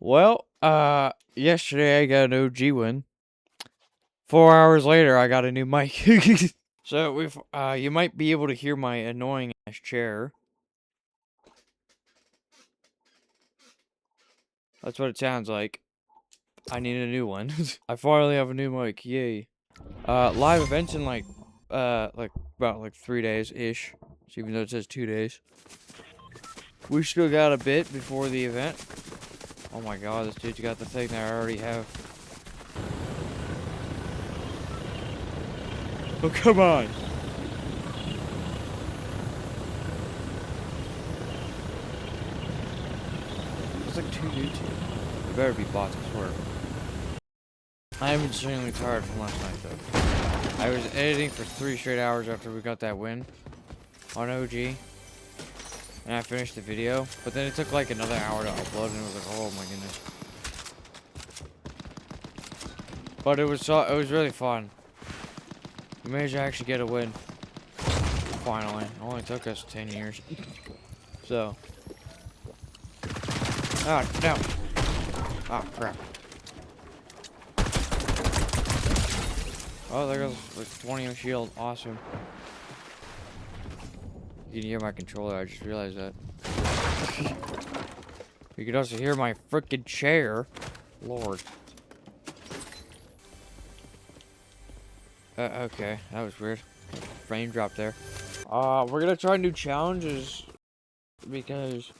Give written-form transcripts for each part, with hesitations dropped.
Well, yesterday I got an OG win. 4 hours later, I got a new mic. So you might be able to hear my annoying ass chair. That's what it sounds like. I need a new one. I finally have a new mic. Yay. Live events in about 3 days ish. Even though it says 2 days. We still got a bit before the event. Oh my god, this dude's got the thing that I already have. Oh, come on. There's like 2 dudes here. There better be bots, I swear. I am insanely tired from last night, though. I was editing for 3 straight hours after we got that win on OG. And I finished the video, but then it took like another hour to upload, and it was like, oh my goodness. But it was really fun. We managed to actually get a win. Finally. It only took us 10 years. So. Oh, no. Oh, crap. Oh, there goes like 20 on shield. Awesome. You can hear my controller. I just realized that. You can also hear my freaking chair. Lord. Okay. That was weird. Frame drop there. We're gonna try new challenges because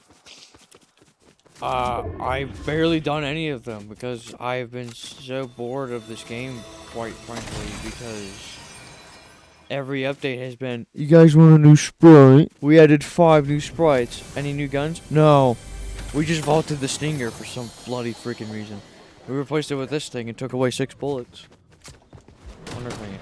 I've barely done any of them because I've been so bored of this game, quite frankly, because every update has been, you guys want a new sprite? We added 5 new sprites. Any new guns? No. We just vaulted the Stinger for some bloody freaking reason. We replaced it with this thing and took away 6 bullets. I wonder if I can...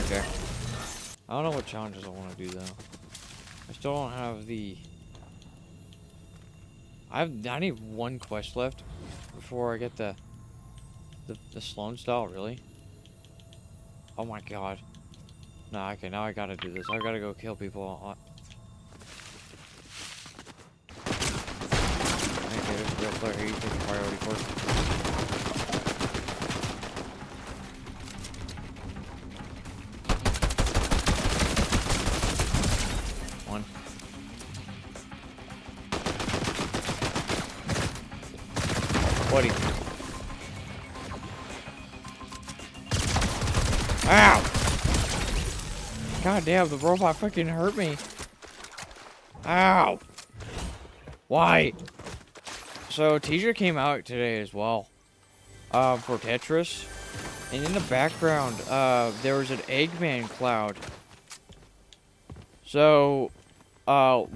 Okay. I don't know what challenges I want to do, though. I still don't have the... I need 1 quest left before I get the Sloan style, really? Oh my god. Nah, okay, now I gotta do this. I gotta go kill people. Okay, there's a real player here. You take priority first. One. Buddy. Ow! God damn, the robot fucking hurt me. Ow! Why? So, teaser came out today as well. For Tetris. And in the background, there was an Eggman cloud. So,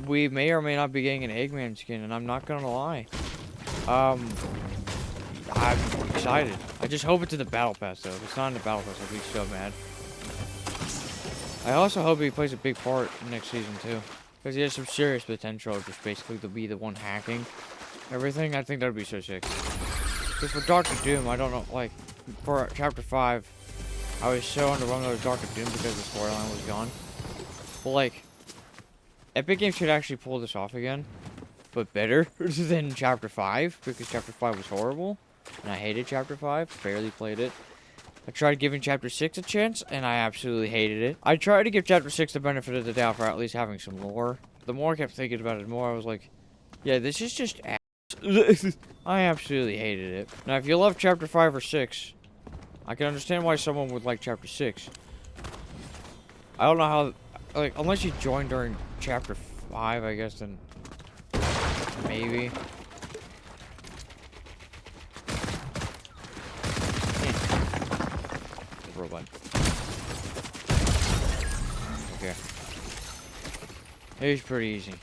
we may or may not be getting an Eggman skin, and I'm not gonna lie. I'm excited. I just hope it's in the Battle Pass, though. If it's not in the Battle Pass, I'll be so mad. I also hope he plays a big part next season, too. Because he has some serious potential, just basically to be the one hacking everything. I think that would be so sick. Because for Doctor Doom, I don't know, like, for Chapter 5, I was so underwhelmed with Doctor Doom because the storyline was gone. But, like, Epic Games should actually pull this off again. But better than Chapter 5, because Chapter 5 was horrible. And I hated Chapter 5, barely played it. I tried giving Chapter 6 a chance, and I absolutely hated it. I tried to give Chapter 6 the benefit of the doubt for at least having some lore. The more I kept thinking about it, the more I was like, yeah, this is just ass. I absolutely hated it. Now, if you love Chapter 5 or 6, I can understand why someone would like Chapter 6. I don't know how, like, unless you joined during Chapter 5, I guess, then maybe. Robot. Okay. It was pretty easy.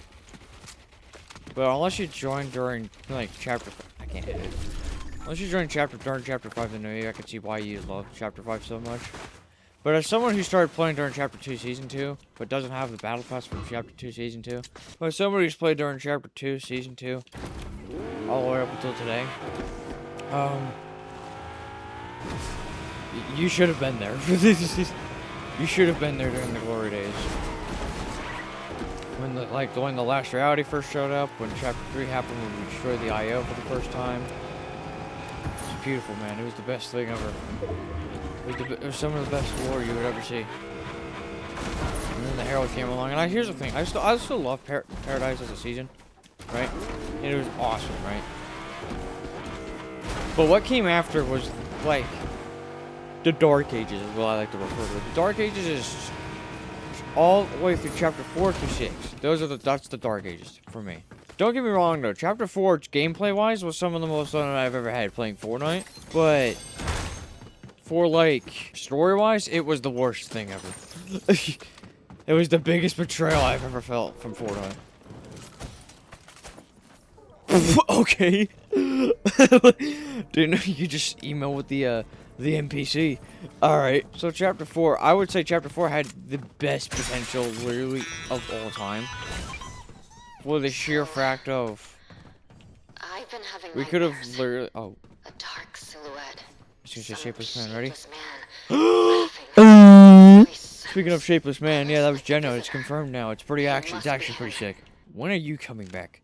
But unless you join during, like, Chapter... I can't hit it. Unless you join during Chapter 5, then maybe I can see why you love Chapter 5 so much. But as someone who started playing during Chapter 2 Season 2, but doesn't have the Battle Pass from Chapter 2 Season 2, but as somebody who's played during Chapter 2 Season 2, all the way up until today, you should have been there. You should have been there during the glory days. when the last reality first showed up, when chapter 3 happened, when we destroyed the IO for the first time. It was beautiful, man. It was the best thing ever. It was some of the best lore you would ever see. And then the Herald came along, and here's the thing: I still love Paradise as a season, right? And it was awesome, right? But what came after was like the Dark Ages, is what I like to refer to. The Dark Ages is all the way through chapter 4 to 6. That's the Dark Ages for me. Don't get me wrong though, chapter 4 gameplay wise was some of the most fun I've ever had playing Fortnite, but for like story wise, it was the worst thing ever. It was the biggest betrayal I've ever felt from Fortnite. Okay. Didn't know you could just email with the NPC. Alright, so chapter 4, I would say chapter 4 had the best potential literally of all time. For the sheer fact of I've been having we could have nightmares. literally A dark silhouette. excuse me, Some Shapeless Man, ready? shapeless man, laughing. Speaking of Shapeless Man, yeah, that was Geno. It's confirmed now. It's actually pretty sick. When are you coming back?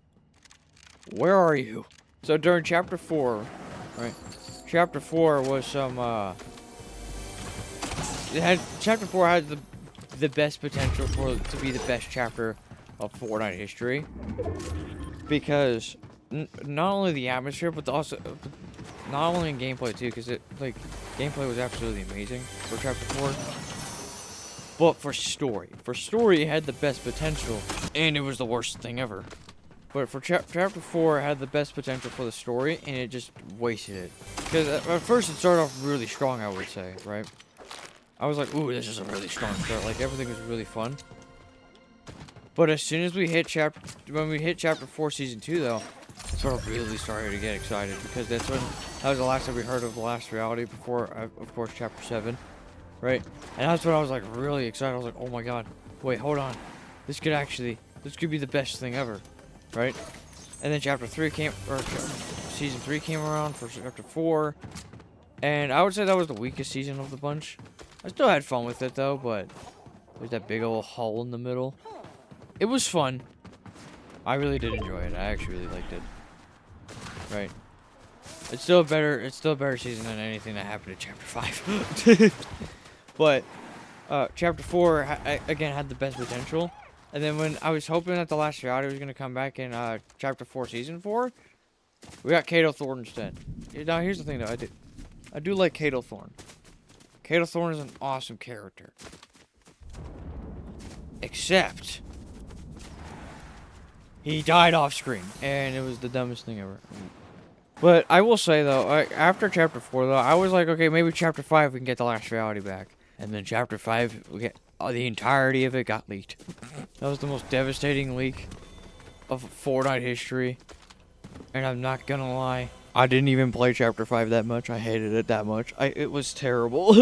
Where are you? So during chapter 4, right? Chapter 4 was some chapter 4 had the best potential to be the best chapter of Fortnite history, because not only the atmosphere, but also not only in gameplay too, because gameplay was absolutely amazing for chapter 4. But for story, it had the best potential, and it was the worst thing ever. But for chapter 4, it had the best potential for the story, and it just wasted it. Because at first it started off really strong, I would say, right? I was like, ooh, this is a really strong start. Like, everything was really fun. But as soon as we hit chapter 4 season 2, though, that's when I really started to get excited, because that was the last time we heard of the last reality before, of course, chapter 7, right? And that's when I was like really excited. I was like, oh my god, wait, hold on, this could be the best thing ever, right? And then chapter 3 season 3 came around for chapter 4, and I would say that was the weakest season of the bunch. I still had fun with it though, but there's that big old hole in the middle. It was fun. I really did enjoy it. I actually really liked it. Right. It's still a better season than anything that happened in chapter 5. But chapter 4 again had the best potential. And then when I was hoping that the last reality was gonna come back in chapter 4 season 4, we got Kato Thorn instead. Now here's the thing though, I do like Kato Thorn. Kato Thorn is an awesome character. Except he died off screen, and it was the dumbest thing ever. But I will say though, after chapter 4 though, I was like, okay, maybe chapter 5 we can get the last reality back. And then chapter 5, we get the entirety of it got leaked. That was the most devastating leak of Fortnite history. And I'm not gonna lie, I didn't even play chapter 5 that much. I hated it that much. It was terrible.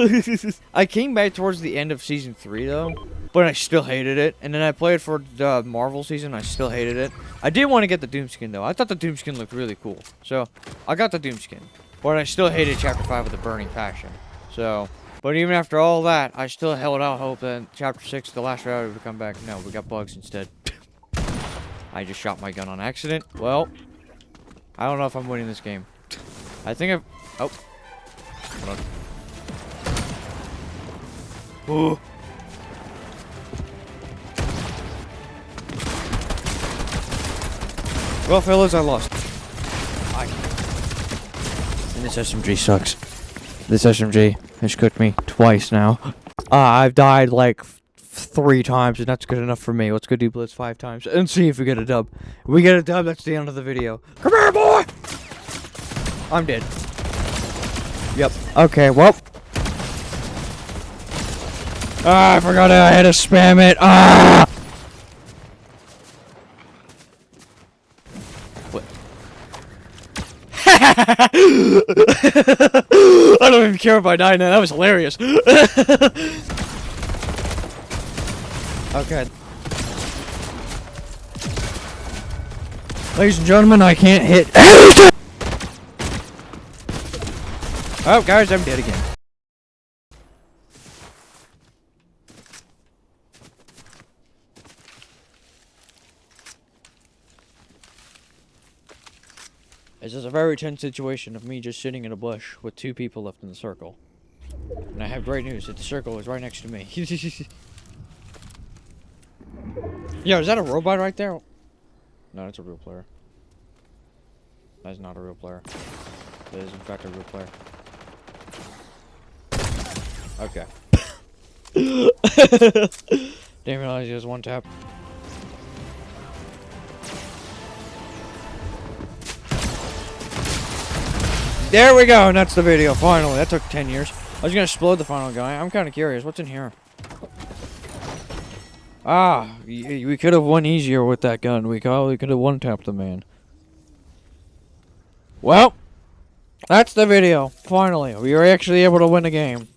I came back towards the end of season 3 though, but I still hated it. And then I played for the Marvel season. I still hated it. I did want to get the Doom skin though. I thought the Doom skin looked really cool, so I got the Doom skin. But I still hated chapter 5 with a burning passion. So, but even after all that, I still held out hope that chapter 6, the last reality, would come back. No, we got bugs instead. I just shot my gun on accident. Well, I don't know if I'm winning this game. I think I've... Oh. Hold on. Ooh. Well, fellas, I lost. And this SMG sucks. This SMG has cooked me twice now. I've died like 3 times, and that's good enough for me. Let's go do Blitz 5 times and see if we get a dub. If we get a dub, that's the end of the video. Come here, boy! I'm dead. Yep. Okay, well. Ah, I forgot I had to spam it. Ah! What? I don't even care if I die now. That was hilarious. Okay. Ladies and gentlemen, I can't hit. Oh, guys, I'm dead again. This is a very tense situation of me just sitting in a bush with 2 people left in the circle. And I have great news that the circle is right next to me. Yo, is that a robot right there? No, that's a real player. That's not a real player. That is in fact a real player. Okay. Didn't realize he was 1 tap. There we go, and that's the video, finally. That took 10 years. I was gonna explode the final guy. I'm kinda curious, what's in here? Ah, we could have won easier with that gun. We probably could have 1-tapped the man. Well, that's the video. Finally, we were actually able to win the game.